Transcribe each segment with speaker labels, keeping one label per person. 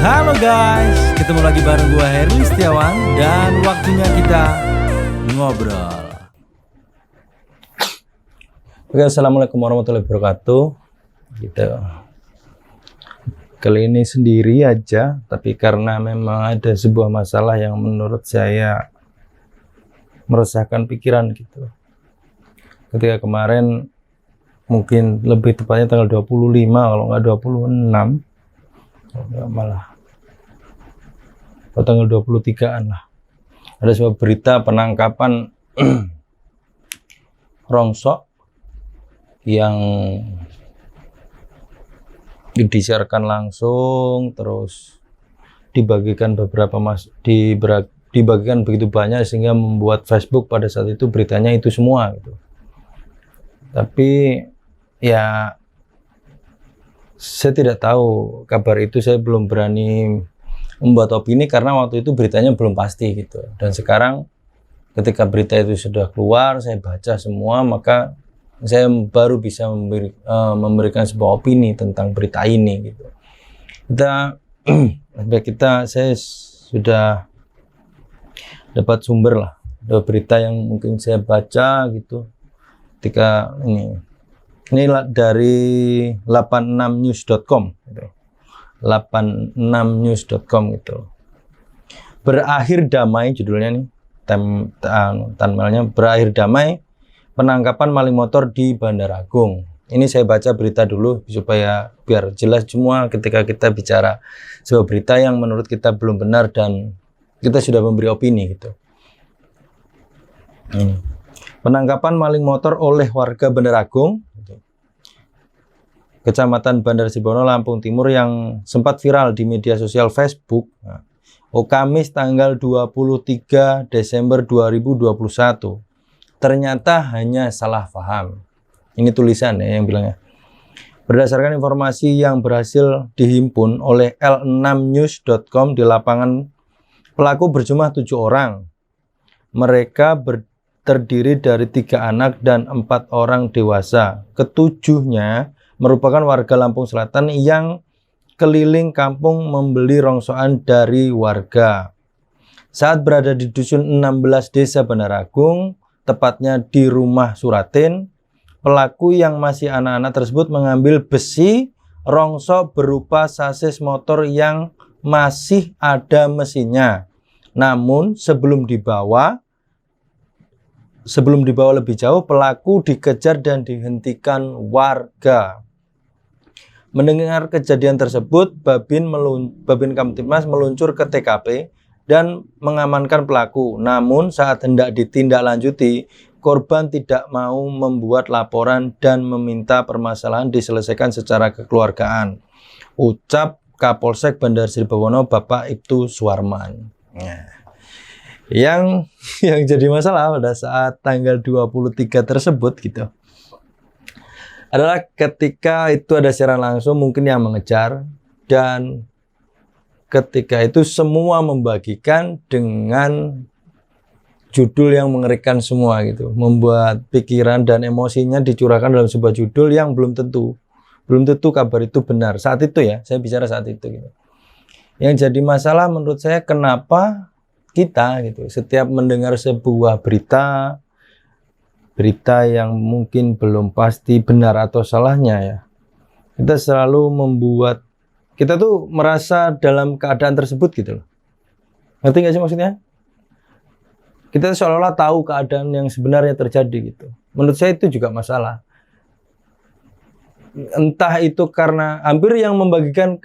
Speaker 1: Halo guys, ketemu lagi bareng gua Herli Setiawan dan waktunya kita ngobrol.
Speaker 2: Oke, assalamualaikum warahmatullahi wabarakatuh. Gitu. Kali ini sendiri aja, tapi karena memang ada sebuah masalah yang menurut saya meresahkan pikiran gitu. Ketika kemarin, mungkin lebih tepatnya tanggal 25 kalau nggak 26, malah atau tanggal 23-an lah, ada sebuah berita penangkapan rongsok yang disiarkan langsung, terus dibagikan dibagikan begitu banyak sehingga membuat Facebook pada saat itu beritanya itu semua gitu. Tapi ya saya tidak tahu kabar itu, saya belum berani membuat opini karena waktu itu beritanya belum pasti gitu. Dan sekarang ketika berita itu sudah keluar, saya baca semua, maka saya baru bisa memberikan sebuah opini tentang berita ini gitu. Saya sudah dapat sumber lah, ada berita yang mungkin saya baca gitu. Ketika ini dari 86news.com gitu. 86news.com gitu. Berakhir damai judulnya nih. Thumbnailnya berakhir damai penangkapan maling motor di Bandar Agung. Ini saya baca berita dulu supaya biar jelas semua ketika kita bicara sebuah berita yang menurut kita belum benar dan kita sudah memberi opini gitu. Penangkapan maling motor oleh warga Bandar Agung, Kecamatan Bandar Sibono, Lampung Timur yang sempat viral di media sosial Facebook. Kamis tanggal 23 Desember 2021. Ternyata hanya salah paham. Ini tulisan ya yang bilangnya. Berdasarkan informasi yang berhasil dihimpun oleh l6news.com di lapangan, pelaku berjumlah 7 orang. Mereka terdiri dari 3 anak dan 4 orang dewasa. Ketujuhnya merupakan warga Lampung Selatan yang keliling kampung membeli rongsokan dari warga. Saat berada di dusun 16 Desa Bandar Agung, tepatnya di rumah Suratin, pelaku yang masih anak-anak tersebut mengambil besi rongsok berupa sasis motor yang masih ada mesinnya. Namun sebelum dibawa lebih jauh, pelaku dikejar dan dihentikan warga. Mendengar kejadian tersebut, Babin Kamtibmas meluncur ke TKP dan mengamankan pelaku. Namun saat hendak ditindaklanjuti, korban tidak mau membuat laporan dan meminta permasalahan diselesaikan secara kekeluargaan. Ucap Kapolsek Bandar Sibono Bapak Ibtu Suwarman. Yang jadi masalah pada saat tanggal 23 tersebut gitu adalah ketika itu ada siaran langsung mungkin yang mengejar, dan ketika itu semua membagikan dengan judul yang mengerikan semua gitu, membuat pikiran dan emosinya dicurahkan dalam sebuah judul yang belum tentu kabar itu benar saat itu ya, saya bicara saat itu gitu. Yang jadi masalah menurut saya, kenapa kita gitu setiap mendengar sebuah berita yang mungkin belum pasti benar atau salahnya ya, kita selalu membuat kita tuh merasa dalam keadaan tersebut gitu loh. Ngerti nggak sih maksudnya? Kita seolah-olah tahu keadaan yang sebenarnya terjadi gitu. Menurut saya itu juga masalah. Entah itu karena hampir yang membagikan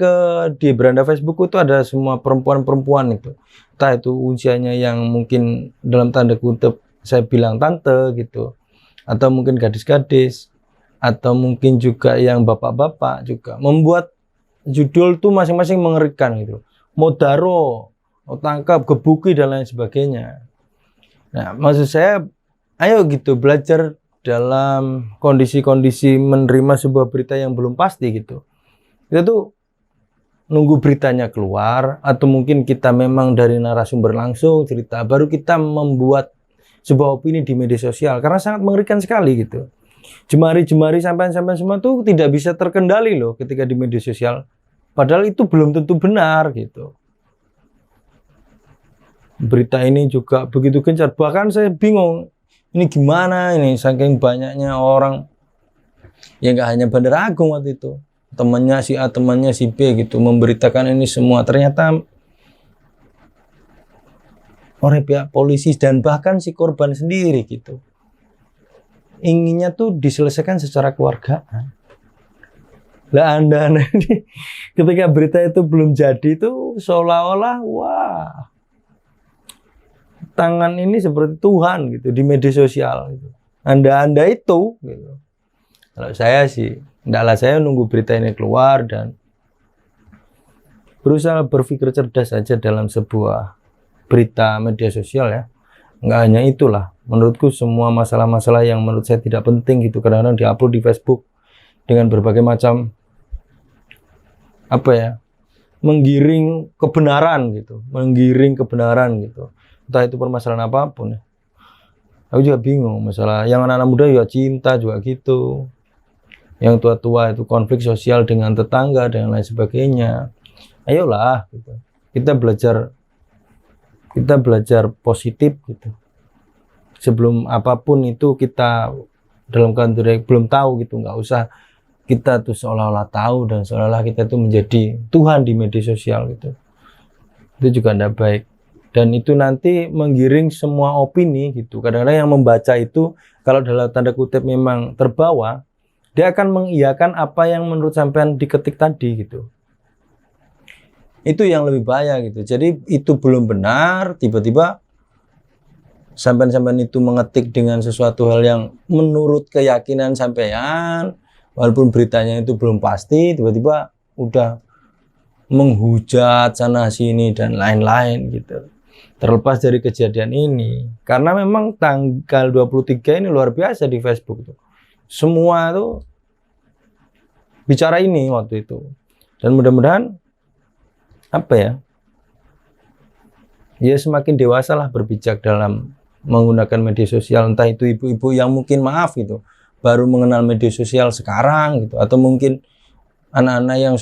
Speaker 2: di beranda Facebook itu ada semua perempuan-perempuan itu. Entah itu usianya yang mungkin dalam tanda kutip saya bilang tante gitu, atau mungkin gadis-gadis, atau mungkin juga yang bapak-bapak juga membuat judul tuh masing-masing mengerikan gitu. Modaro, tangkap, gebuki dan lain sebagainya. Nah, maksud saya, ayo gitu belajar dalam kondisi-kondisi menerima sebuah berita yang belum pasti gitu. Kita tuh nunggu beritanya keluar, atau mungkin kita memang dari narasumber langsung cerita, baru kita membuat sebuah opini di media sosial, karena sangat mengerikan sekali gitu. Jemari-jemari sampai semua tuh tidak bisa terkendali loh ketika di media sosial. Padahal itu belum tentu benar gitu. Berita ini juga begitu gencar. Bahkan saya bingung, ini gimana ini saking banyaknya orang. Ya nggak hanya Bandar Agung waktu itu. Temannya si A, temannya si B gitu memberitakan ini semua. Ternyata oleh pihak polisi dan bahkan si korban sendiri gitu. Inginnya tuh diselesaikan secara keluargaan. Lah Anda ini ketika berita itu belum jadi itu seolah-olah wah tangan ini seperti Tuhan gitu di media sosial gitu. Anda itu gitu. Kalau saya sih ndaklah, saya nunggu berita ini keluar dan berusaha berpikir cerdas saja dalam sebuah berita media sosial ya. Nggak hanya itulah, menurutku semua masalah-masalah yang menurut saya tidak penting gitu kadang-kadang diupload di Facebook dengan berbagai macam menggiring kebenaran gitu, entah itu permasalahan apapun ya. Aku juga bingung masalah yang anak-anak muda ya cinta juga gitu, yang tua-tua itu konflik sosial dengan tetangga dan lain sebagainya. Ayolah gitu. kita belajar positif gitu. Sebelum apapun itu kita dalam konteks belum tahu gitu, nggak usah kita tuh seolah-olah tahu dan seolah-olah kita tuh menjadi Tuhan di media sosial gitu. Itu juga tidak baik. Dan itu nanti menggiring semua opini gitu. Kadang-kadang yang membaca itu kalau dalam tanda kutip memang terbawa, dia akan mengiyakan apa yang menurut sampean diketik tadi gitu. Itu yang lebih bahaya gitu. Jadi itu belum benar, tiba-tiba sampean-sampean itu mengetik dengan sesuatu hal yang menurut keyakinan sampean, walaupun beritanya itu belum pasti, tiba-tiba udah menghujat sana sini dan lain-lain gitu. Terlepas dari kejadian ini, karena memang tanggal 23 ini luar biasa di Facebook tuh. Semua tuh bicara ini waktu itu. Dan mudah-mudahan ya semakin dewasa lah berpijak dalam menggunakan media sosial, entah itu ibu-ibu yang mungkin maaf gitu baru mengenal media sosial sekarang gitu, atau mungkin anak-anak yang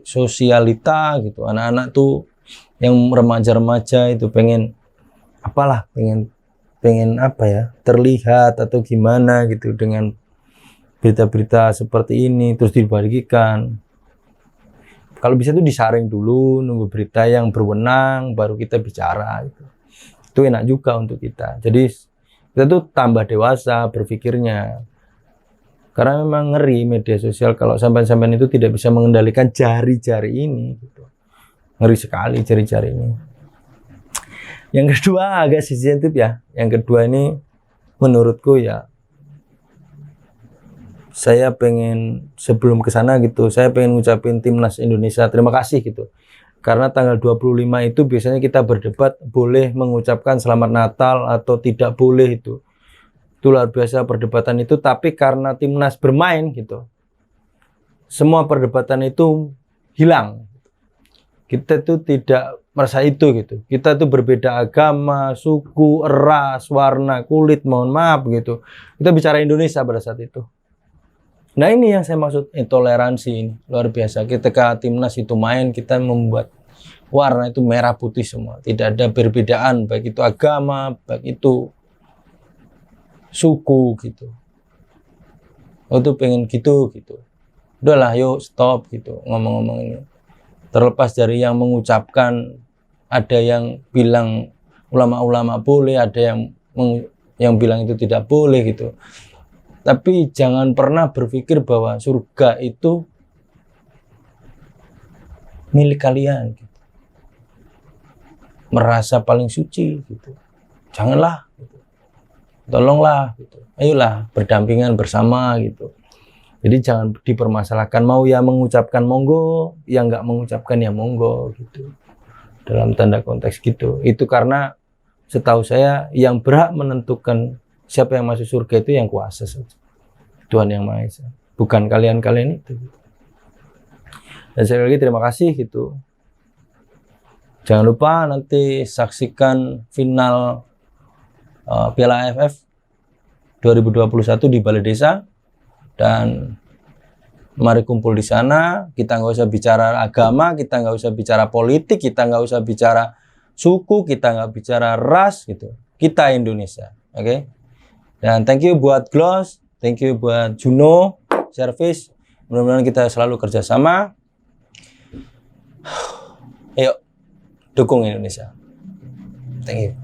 Speaker 2: sosialita gitu, anak-anak tuh yang remaja-remaja itu pengen terlihat atau gimana gitu dengan berita-berita seperti ini terus dibagikan. Kalau bisa tuh disaring dulu, nunggu berita yang berwenang baru kita bicara gitu. Itu enak juga untuk kita. Jadi kita tuh tambah dewasa berpikirnya. Karena memang ngeri media sosial kalau sampai-sampai itu tidak bisa mengendalikan jari-jari ini gitu. Ngeri sekali jari-jari ini. Yang kedua agak sensitif ya. Yang kedua ini menurutku ya, saya pengen sebelum ke sana gitu, saya pengen ngucapin Timnas Indonesia terima kasih gitu. Karena tanggal 25 itu biasanya kita berdebat boleh mengucapkan selamat Natal atau tidak boleh itu. Itu luar biasa perdebatan itu, tapi karena Timnas bermain gitu, semua perdebatan itu hilang. Kita tuh tidak merasa itu gitu. Kita tuh berbeda agama, suku, ras, warna, kulit, mohon maaf gitu. Kita bicara Indonesia pada saat itu. Nah ini yang saya maksud intoleransi ini luar biasa. Ketika Timnas itu main, kita membuat warna itu merah putih semua, tidak ada perbedaan baik itu agama, baik itu suku gitu. Oh tuh pengen gitu. Udahlah yuk stop gitu ngomong-ngomong ini. Terlepas dari yang mengucapkan, ada yang bilang ulama-ulama boleh, ada yang bilang itu tidak boleh gitu. Tapi jangan pernah berpikir bahwa surga itu milik kalian gitu. Merasa paling suci gitu. Janganlah gitu. Tolonglah gitu. Ayolah berdampingan bersama gitu. Jadi jangan dipermasalahkan, mau ya mengucapkan monggo, yang nggak mengucapkan ya monggo gitu. Dalam tanda konteks gitu. Itu karena setahu saya yang berhak menentukan siapa yang masuk surga itu yang kuasa saja. Tuhan yang Maha Esa. Bukan kalian-kalian itu. Dan sekali lagi terima kasih gitu. Jangan lupa nanti saksikan final Piala AFF 2021 di Balai Desa. Dan Mari kumpul di sana. Kita nggak usah bicara agama, kita nggak usah bicara politik, kita nggak usah bicara suku, kita nggak bicara ras gitu. Kita Indonesia, oke? Dan thank you buat Gloss, thank you buat Juno Service. Mudah-mudahan kita selalu kerjasama. Ayo, dukung Indonesia. Thank you.